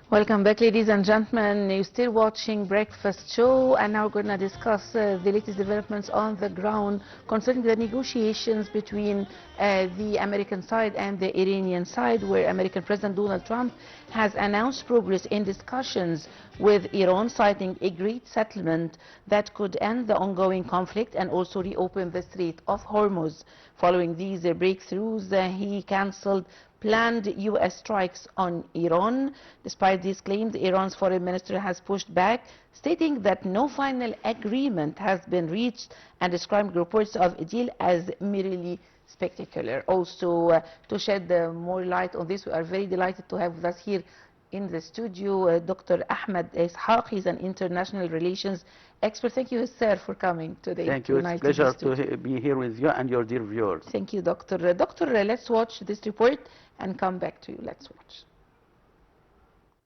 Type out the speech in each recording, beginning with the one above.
Welcome back, ladies and gentlemen. You're still watching Breakfast Show, and now we're going to discuss the latest developments on the ground concerning the negotiations between the American side and the Iranian side, where American President Donald Trump has announced progress in discussions with Iran, citing agreed settlement that could end the ongoing conflict and also reopen the Strait of Hormuz. Following these breakthroughs, he cancelled planned U.S. strikes on Iran. Despite these claims, Iran's foreign minister has pushed back, stating that no final agreement has been reached and described reports of a deal as merely spectacular. Also, to shed more light on this, we are very delighted to have with us here in the studio Dr. Ahmad Ishaq. He's an international relations expert. Thank you, sir, for coming today. Thank you. It's a pleasure to be here with you and your dear viewers. Thank you, Doctor. Doctor, let's watch this report and come back to you. Let's watch.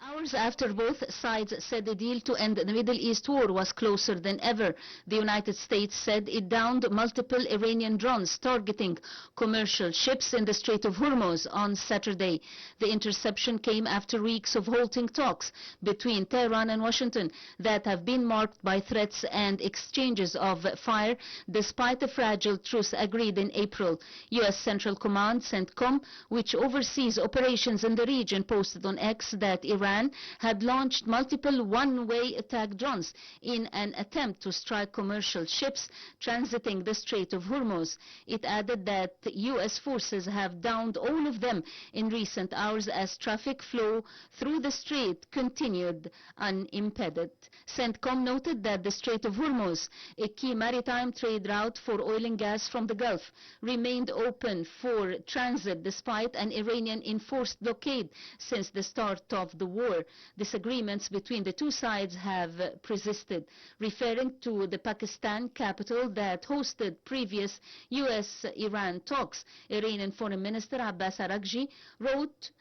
Hours after both sides said the deal to end the Middle East war was closer than ever, the United States said it downed multiple Iranian drones targeting commercial ships in the Strait of Hormuz on Saturday. The interception came after weeks of halting talks between Tehran and Washington that have been marked by threats and exchanges of fire, despite a fragile truce agreed in April. U.S. Central Command, CENTCOM, which oversees operations in the region, posted on X that Iran had launched multiple one-way attack drones in an attempt to strike commercial ships transiting the Strait of Hormuz. It added that U.S. forces have downed all of them in recent hours as traffic flow through the strait continued unimpeded. CENTCOM noted that the Strait of Hormuz, a key maritime trade route for oil and gas from the Gulf, remained open for transit despite an Iranian-enforced blockade since the start of the war. Disagreements between the two sides have persisted. Referring to the Pakistan capital that hosted previous U.S.-Iran talks, Iranian Foreign Minister Abbas Araghchi wrote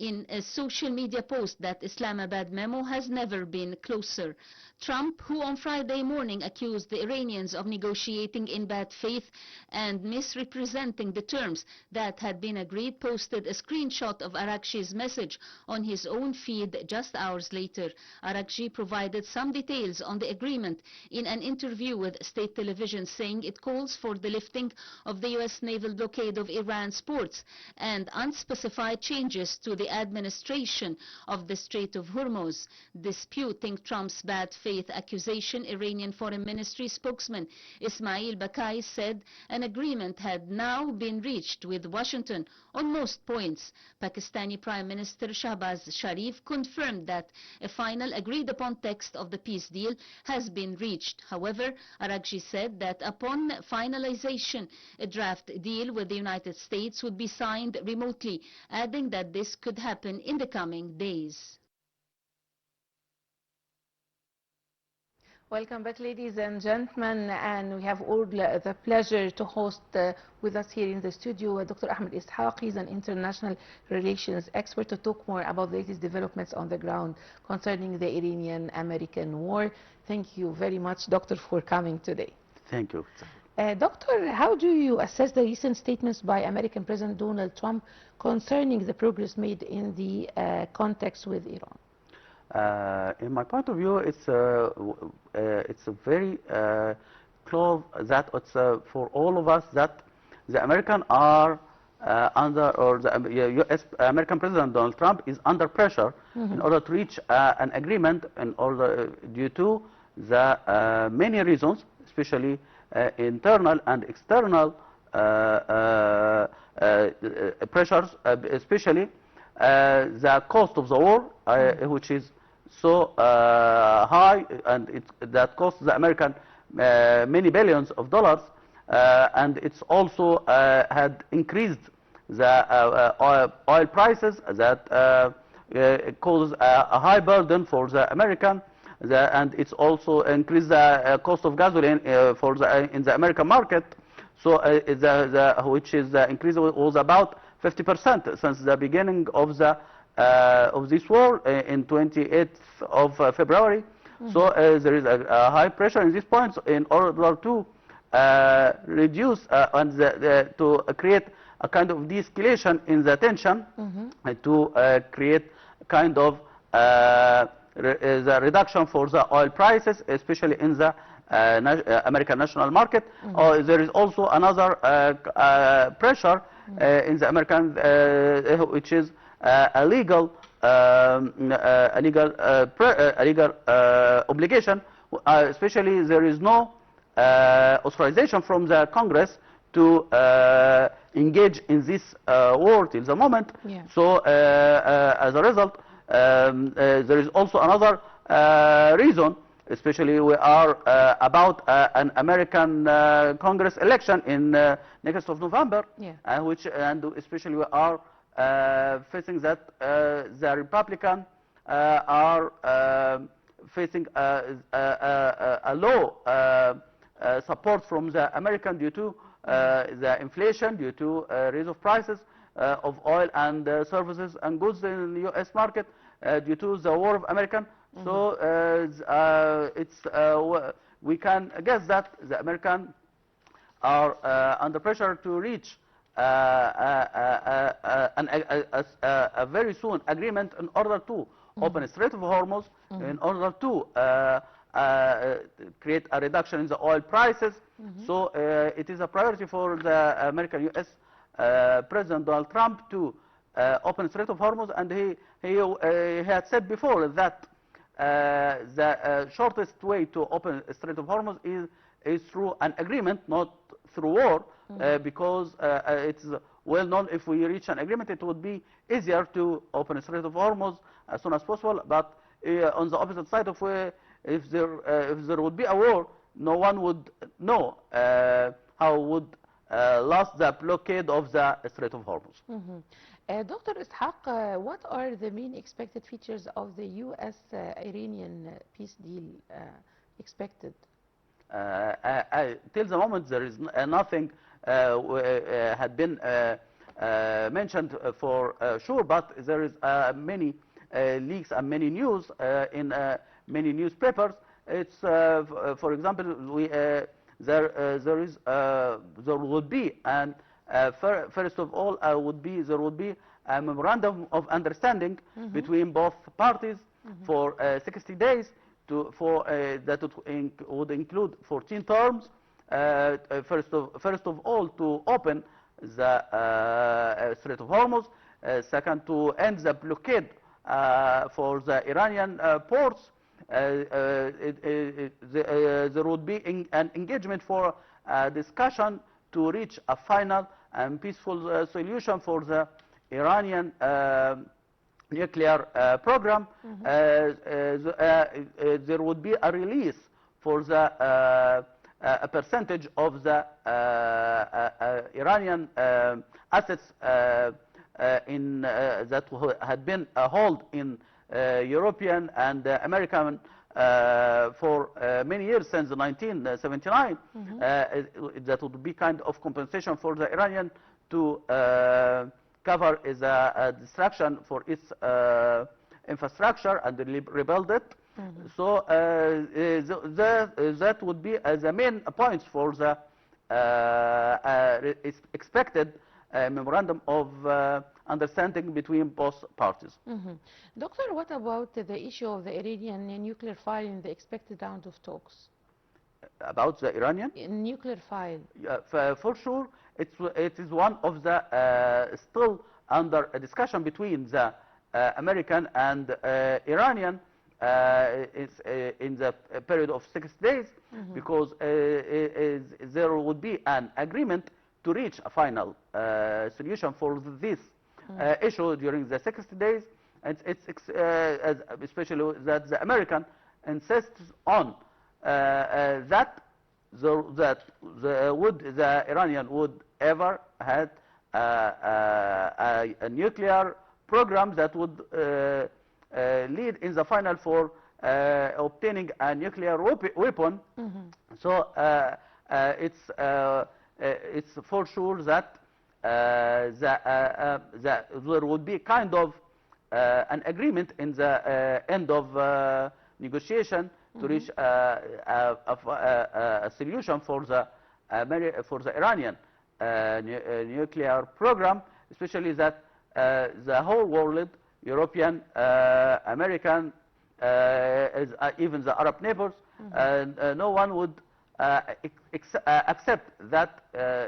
in a social media post that Islamabad memo has never been closer. Trump, who on Friday morning accused the Iranians of negotiating in bad faith and misrepresenting the terms that had been agreed, posted a screenshot of Araghchi's message on his own feed just hours later. Araghchi provided some details on the agreement in an interview with state television, saying it calls for the lifting of the U.S. naval blockade of Iran's ports and unspecified changes to the administration of the Strait of Hormuz. Disputing Trump's bad faith accusation, Iranian Foreign Ministry spokesman Ismail Bakai said an agreement had now been reached with Washington on most points. Pakistani Prime Minister Shahbaz Sharif confirmed that a final agreed-upon text of the peace deal has been reached. However, Araghchi said that upon finalization, a draft deal with the United States would be signed remotely, adding that this could happen in the coming days. Welcome back, ladies and gentlemen, and we have all the pleasure to host with us here in the studio Dr. Ahmad Ishaq. He's an international relations expert to talk more about the latest developments on the ground concerning the Iranian-American war. Thank you very much, Doctor, for coming today. Thank you. Doctor, how do you assess the recent statements by American President Donald Trump concerning the progress made in the context with Iran? In my point of view, it's a very close that it's for all of us that the American are under, or the U.S. American President Donald Trump is under pressure in order to reach an agreement, in order due to the many reasons, especially internal and external pressures, especially the cost of the war, which is so high, and that costs the American many billions of dollars, and it's also had increased the oil prices that causes a high burden for the American, and it's also increased the cost of gasoline for in the American market. So which is the increase was about 50% since the beginning of the of this war in 28th of February. So there is a high pressure in these points in order to reduce and to create a kind of de-escalation in the tension, to create a kind of the reduction for the oil prices, especially in the American national market. There is also another pressure in the American, which is a legal obligation. Especially, there is no authorization from the Congress to engage in this war till the moment. Yeah. So, as a result, there is also another reason. Especially, we are about an American Congress election in next of November, Yeah. and especially we are facing that the Republicans are facing a low support from the American due to the inflation, due to rise of prices of oil and services and goods in the U.S. market, due to the war of American. So we can guess that the Americans are under pressure to reach a very soon agreement in order to open a Strait of Hormuz, in order to create a reduction in the oil prices. So it is a priority for the American U.S. President Donald Trump to open Strait of Hormuz, and he had said before that the shortest way to open Strait of Hormuz is through an agreement, not through war, because it's well known if we reach an agreement, it would be easier to open Strait of Hormuz as soon as possible. But on the opposite side of if there would be a war, no one would know how would last the blockade of the Strait of Hormuz. Dr. Ishaq, what are the main expected features of the U.S.-Iranian peace deal expected? Till the moment, there is nothing had been mentioned for sure, but there is many leaks and many news in many newspapers. It's, for example, there would be, and first of all, there would be a memorandum of understanding between both parties for 60 days. That would include 14 terms. First of all, to open the Strait of Hormuz. Second, to end the blockade for the Iranian ports. There would be an engagement for discussion to reach a final and peaceful solution for the Iranian nuclear program. There would be a release for the a percentage of the Iranian assets that had been held in European and American for many years, since 1979. That would be kind of compensation for the Iranian to cover the destruction for its infrastructure and rebuild it. So that would be the main points for the expected memorandum of understanding between both parties. Doctor, what about the issue of the Iranian nuclear file in the expected round of talks? About the Iranian? Nuclear file. For sure, it is one of the still under a discussion between the American and Iranian in the period of 6 days, because there would be an agreement to reach a final solution for this issue during the 60 days. Especially that the American insists on that the Iranian would ever had a nuclear program that would lead in the final for obtaining a nuclear weapon. So it's for sure that there would be kind of an agreement in the end of negotiation to reach a solution for the Iranian nuclear program, especially that the whole world European, American, even the Arab neighbors, and no one would accept that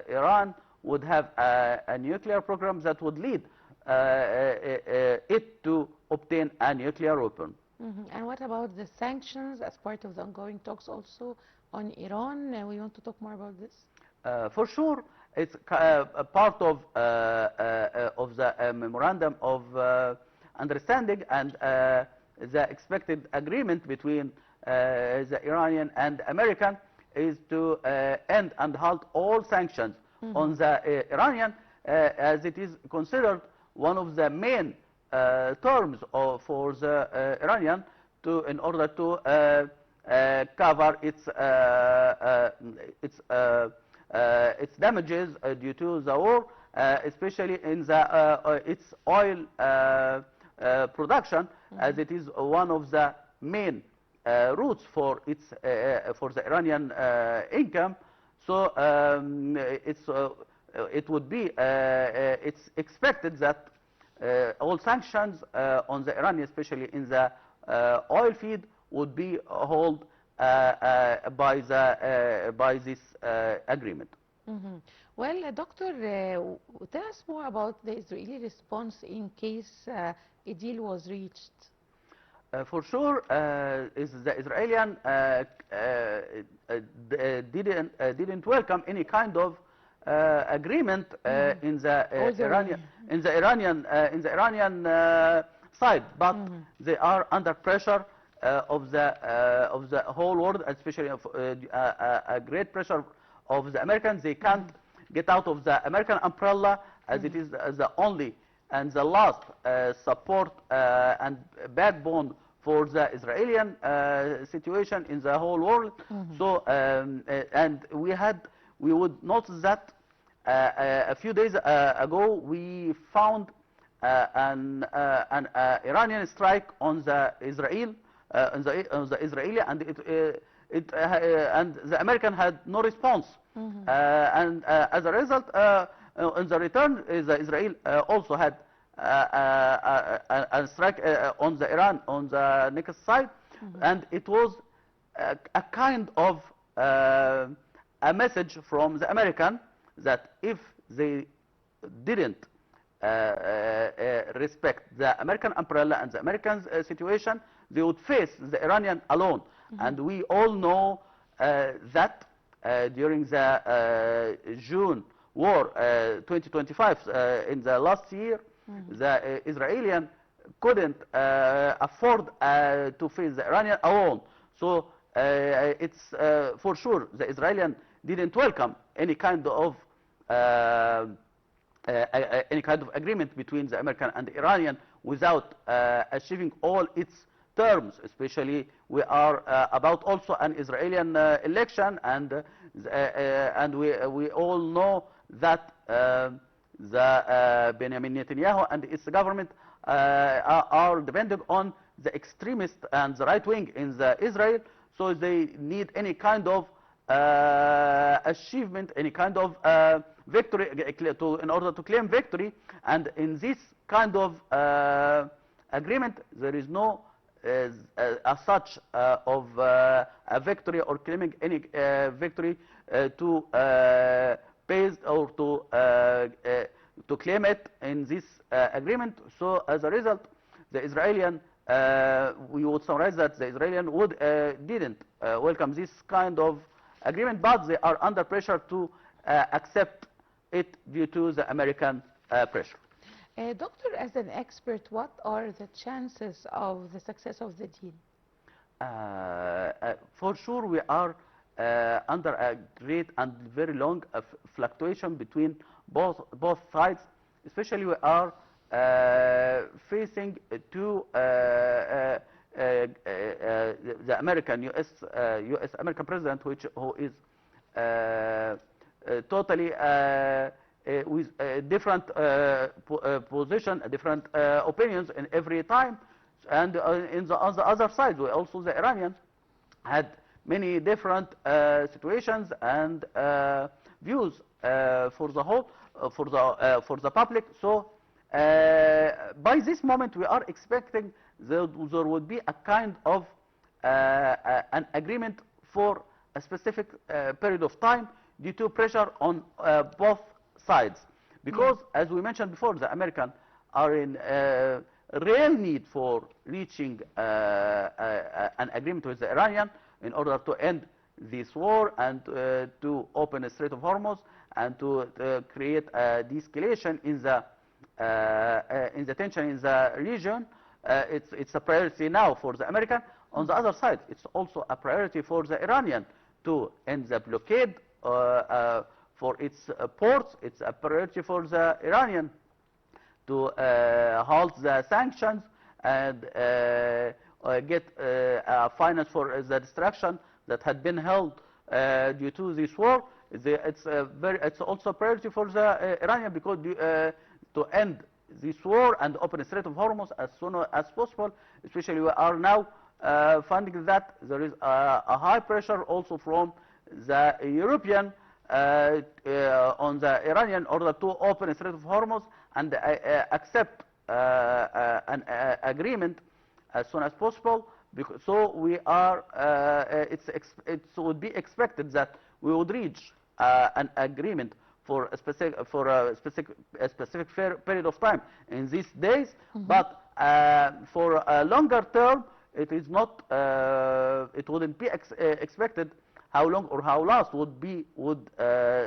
Iran would have a nuclear program that would lead it to obtain a nuclear weapon. And what about the sanctions as part of the ongoing talks also on Iran? We want to talk more about this. For sure, it's a part of the memorandum of understanding and the expected agreement between the Iranian and American is to end and halt all sanctions on the Iranian, as it is considered one of the main terms for the Iranian in order to cover its damages due to the war, especially in its oil production, as it is one of the main routes for the Iranian income. So it's expected that all sanctions on the Iranian, especially in the oil feed, would be held by this agreement. Well, Doctor, tell us more about the Israeli response in case a deal was reached. For sure, the Israelis didn't welcome any kind of agreement in the Iranian side, but they are under pressure of the whole world, especially of a great pressure of the Americans. They can't get out of the American umbrella, as it is the only and the last support and backbone for the Israeli situation in the whole world. So, and we would notice that a few days ago we found an Iranian strike on the Israel, and the American had no response, and as a result, in the return, the Israel also had a strike on the Iran on the next side, and it was a kind of a message from the American that if they didn't respect the American umbrella and the American situation, they would face the Iranian alone. And we all know that during the June war 2025 in the last year, the Israelis couldn't afford to face the Iranian alone. So it's for sure the Israelis didn't welcome any kind of agreement between the American and the Iranian without achieving all its terms. Especially, we are about also an Israeli election, and we all know that the Benjamin Netanyahu and its government are depending on the extremists and the right wing in Israel. So they need any kind of achievement, any kind of victory in order to claim victory. And in this kind of agreement, there is no as such of a victory or claiming any victory to based or to claim it in this agreement. So as a result, the Israeli we would summarize that the Israelis didn't welcome this kind of agreement, but they are under pressure to accept it due to the American pressure. Doctor, as an expert, what are the chances of the success of the deal? For sure, we are under a great and very long fluctuation between both sides. Especially, we are facing two the American U.S. American president, who is totally with different position, different opinions in every time, and on the other side, we also the Iranians had many different situations and views for the whole for the public. So By this moment, we are expecting there would be a kind of an agreement for a specific period of time due to pressure on both sides. Because, as we mentioned before, the Americans are in real need for reaching an agreement with the Iranian in order to end this war and to open a Strait of Hormuz and to create a de-escalation in the tension in the region. It's a priority now for the American. On the other side, it's also a priority for the Iranian to end the blockade for its ports. It's a priority for the Iranian to halt the sanctions and get finance for the destruction that had been held due to this war. It's also a priority for the Iranian because to end this war and open a Strait of Hormuz as soon as possible. Especially we are now finding that there is a high pressure also from the European on the Iranian in order to open a Strait of Hormuz and accept an agreement as soon as possible. So we are, it would be expected that we would reach an agreement for a specific period of time in these days. But for a longer term, it is not, it wouldn't be expected how long or how last would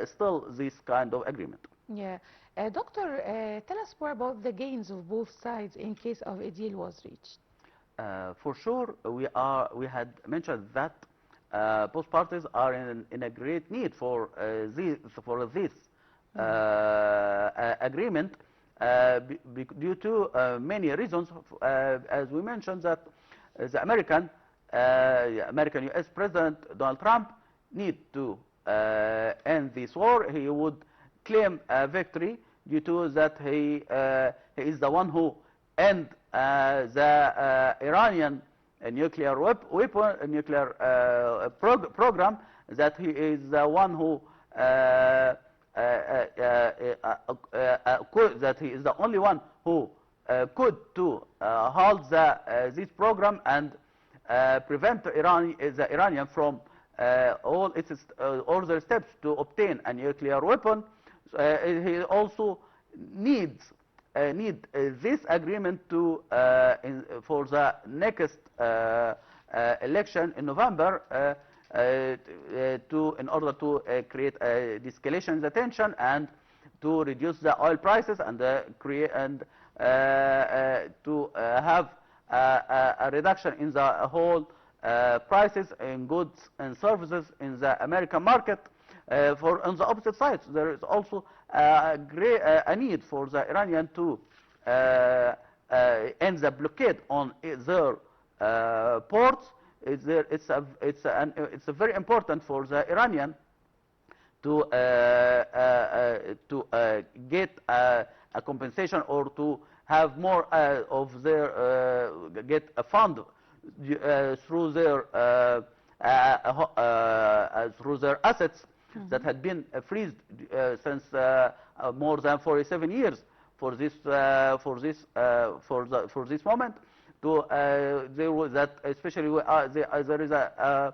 still this kind of agreement. Yeah. Doctor, tell us more about the gains of both sides in case of a deal was reached. For sure, we had mentioned that both parties are in a great need for this agreement due to many reasons. As we mentioned, that the American U.S. President Donald Trump need to end this war. He would claim a victory due to that he is the one who end the Iranian nuclear program, that he is the one who that he is the only one who could to halt this program and prevent the Iranian from all their steps to obtain a nuclear weapon. He also needs this agreement to for the next election in November in order to create a de-escalation in the tension and to reduce the oil prices and to have a reduction in the whole prices in goods and services in the American market. On the opposite side, there is also a need for the Iranian to end the blockade on their ports. It's very important for the Iranian to get a compensation or to have more of their get a fund through their assets that had been freezed since more than 47 years for this moment. There was that, especially there is a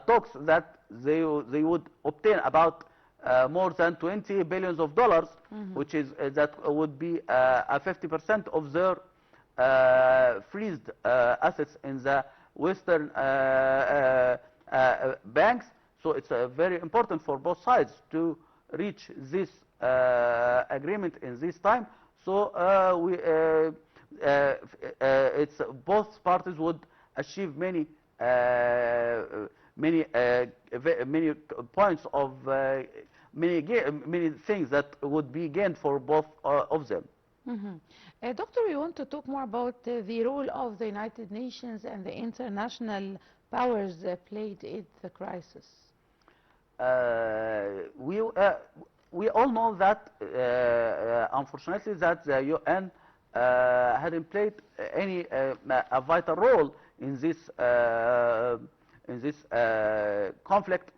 talks that they would obtain about more than $20 billion, which is that would be a 50% of their freezed assets in the Western banks. So it's very important for both sides to reach this agreement in this time. So it's both parties would achieve many points of many things that would be gained for both of them. Doctor, we want to talk more about the role of the United Nations and the international powers played in the crisis. We all know that unfortunately that the UN hadn't played any a vital role in this conflict.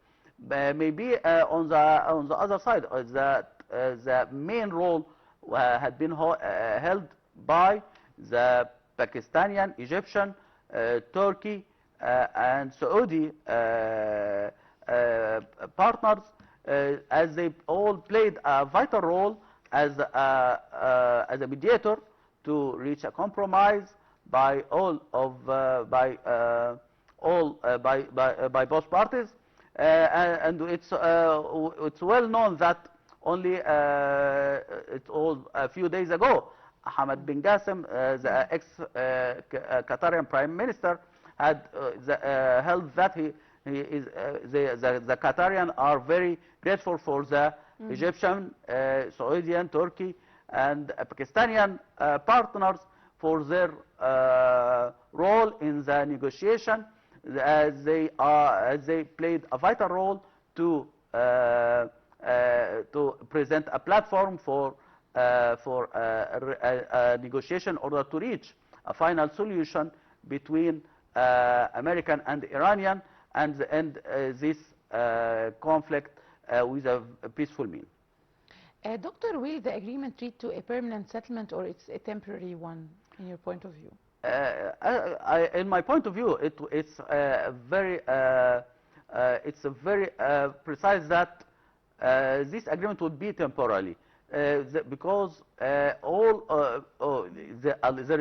Maybe on the other side, the main role had been held by the Pakistani, Egyptian, Turkey, and Saudi partners, as they all played a vital role as a mediator to reach a compromise by both parties, and it's well known that only a few days ago, Ahmad bin Qasim, the ex-Qatarian Prime Minister, had held that the Qatarian are very grateful for the Egyptian, Saudian, Turkey, and Pakistani partners for their role in the negotiation, as they played a vital role to present a platform for a negotiation in order to reach a final solution between American and Iranian, and end this conflict with a peaceful means. Doctor, will the agreement lead to a permanent settlement, or it's a temporary one, in your point of view? In my point of view, it's very precise that this agreement would be temporarily, because there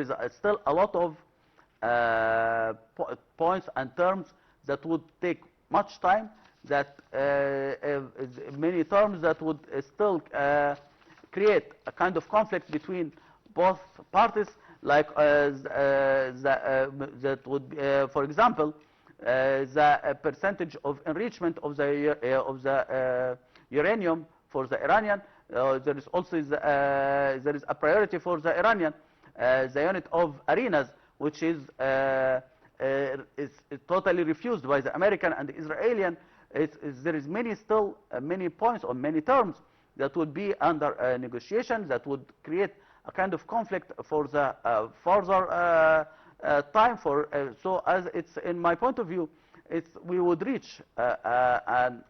is still a lot of points and terms that would take much time, that many terms that would still create a kind of conflict between both parties, like that would, for example, the percentage of enrichment of the uranium for the Iranian. There is also there is a priority for the Iranian, the unit of arenas, which is totally refused by the American and the Israeli. There is still many points or many terms that would be under negotiation, that would create a kind of conflict for the further time. So, as it's in my point of view, we would reach an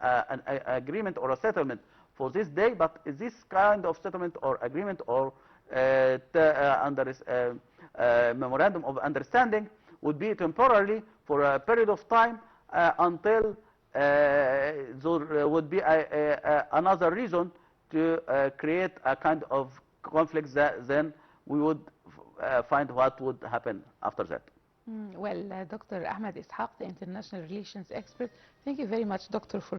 agreement or a settlement for this day, but this kind of settlement or agreement or under memorandum of understanding would be temporarily for a period of time until there would be another reason to create a kind of conflict, that then we would find what would happen after that. Well, Dr. Ahmad Ishaq, the international relations expert, thank you very much, Doctor, for